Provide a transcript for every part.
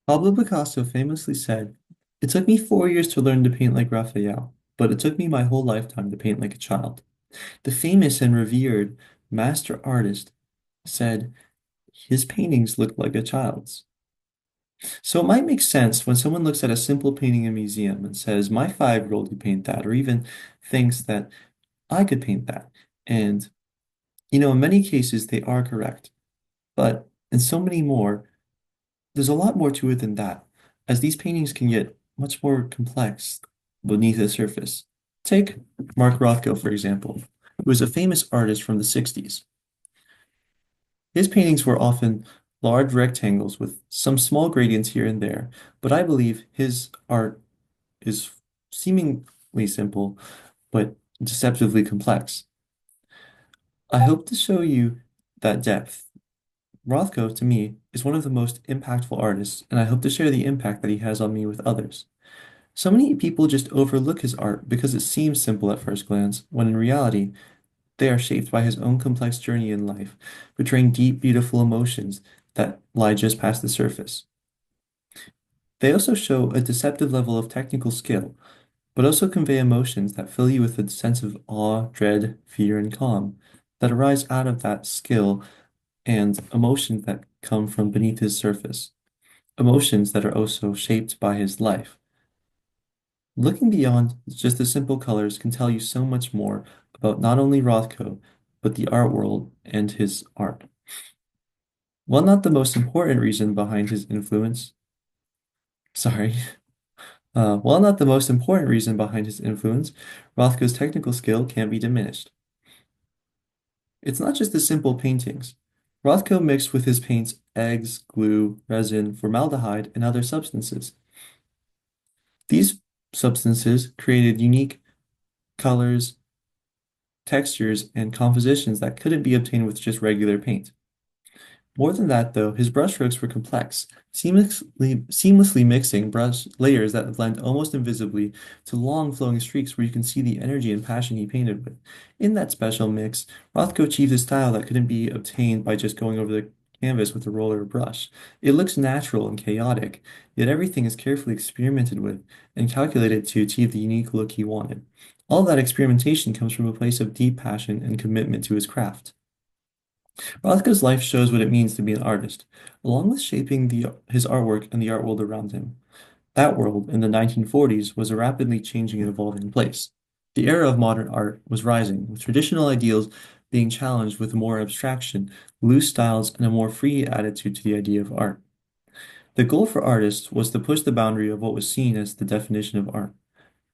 Pablo Picasso famously said, "It took me 4 years to learn to paint like Raphael, but it took me my whole lifetime to paint like a child." The famous and revered master artist said his paintings look like a child's. So it might make sense when someone looks at a simple painting in a museum and says, "My 5-year-old could paint that," or even thinks that I could paint that. And, in many cases, they are correct. But in so many more, there's a lot more to it than that, as these paintings can get much more complex beneath the surface. Take Mark Rothko, for example, who was a famous artist from the 60s. His paintings were often large rectangles with some small gradients here and there, but I believe his art is seemingly simple, but deceptively complex. I hope to show you that depth. Rothko, to me, is one of the most impactful artists, and I hope to share the impact that he has on me with others. So many people just overlook his art because it seems simple at first glance, when in reality, they are shaped by his own complex journey in life, betraying deep, beautiful emotions that lie just past the surface. They also show a deceptive level of technical skill, but also convey emotions that fill you with a sense of awe, dread, fear, and calm that arise out of that skill and emotions that come from beneath his surface, emotions that are also shaped by his life. Looking beyond just the simple colors can tell you so much more about not only Rothko, but the art world and his art. While not the most important reason behind his influence, sorry, while not the most important reason behind his influence, Rothko's technical skill can't be diminished. It's not just the simple paintings. Rothko mixed with his paints eggs, glue, resin, formaldehyde, and other substances. These substances created unique colors, textures, and compositions that couldn't be obtained with just regular paint. More than that, though, his brushstrokes were complex, seamlessly mixing brush layers that blend almost invisibly to long flowing streaks where you can see the energy and passion he painted with. In that special mix, Rothko achieved a style that couldn't be obtained by just going over the canvas with a roller or brush. It looks natural and chaotic, yet everything is carefully experimented with and calculated to achieve the unique look he wanted. All that experimentation comes from a place of deep passion and commitment to his craft. Rothko's life shows what it means to be an artist, along with shaping his artwork and the art world around him. That world, in the 1940s, was a rapidly changing and evolving place. The era of modern art was rising, with traditional ideals being challenged with more abstraction, loose styles, and a more free attitude to the idea of art. The goal for artists was to push the boundary of what was seen as the definition of art.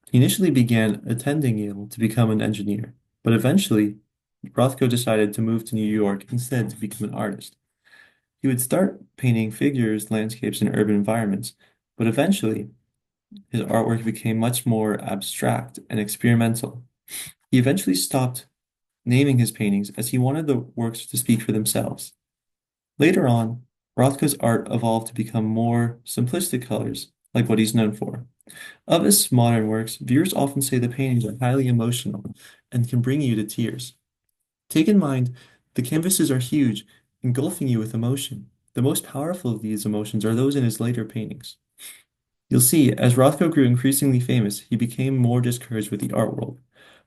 He initially began attending Yale to become an engineer, but eventually, Rothko decided to move to New York instead to become an artist. He would start painting figures, landscapes, and urban environments, but eventually his artwork became much more abstract and experimental. He eventually stopped naming his paintings as he wanted the works to speak for themselves. Later on, Rothko's art evolved to become more simplistic colors, like what he's known for. Of his modern works, viewers often say the paintings are highly emotional and can bring you to tears. Take in mind, the canvases are huge, engulfing you with emotion. The most powerful of these emotions are those in his later paintings. You'll see, as Rothko grew increasingly famous, he became more discouraged with the art world.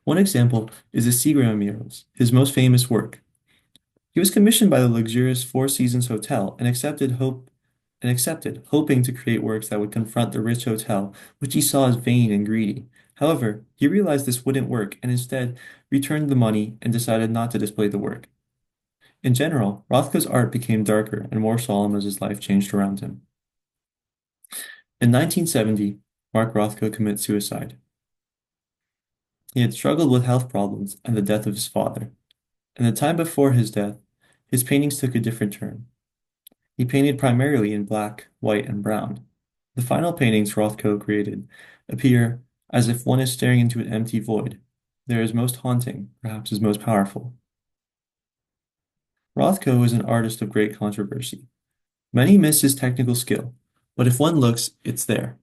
One example is the Seagram murals, his most famous work. He was commissioned by the luxurious Four Seasons Hotel and accepted, hoping to create works that would confront the rich hotel, which he saw as vain and greedy. However, he realized this wouldn't work and instead returned the money and decided not to display the work. In general, Rothko's art became darker and more solemn as his life changed around him. In 1970, Mark Rothko commits suicide. He had struggled with health problems and the death of his father. In the time before his death, his paintings took a different turn. He painted primarily in black, white, and brown. The final paintings Rothko created appear as if one is staring into an empty void. They are his most haunting, perhaps his most powerful. Rothko is an artist of great controversy. Many miss his technical skill, but if one looks, it's there.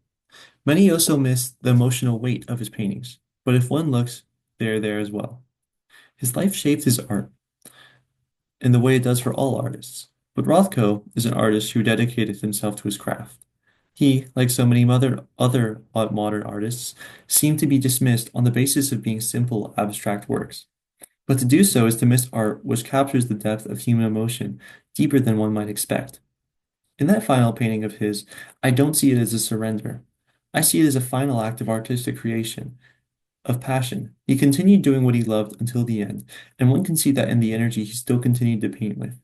Many also miss the emotional weight of his paintings, but if one looks, they are there as well. His life shaped his art in the way it does for all artists, but Rothko is an artist who dedicated himself to his craft. He, like so many other modern artists, seemed to be dismissed on the basis of being simple, abstract works. But to do so is to miss art which captures the depth of human emotion deeper than one might expect. In that final painting of his, I don't see it as a surrender. I see it as a final act of artistic creation, of passion. He continued doing what he loved until the end, and one can see that in the energy he still continued to paint with.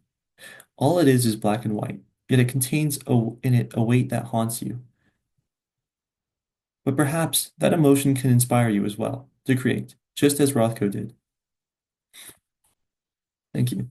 All it is black and white, yet it contains in it a weight that haunts you. But perhaps that emotion can inspire you as well to create, just as Rothko did. Thank you.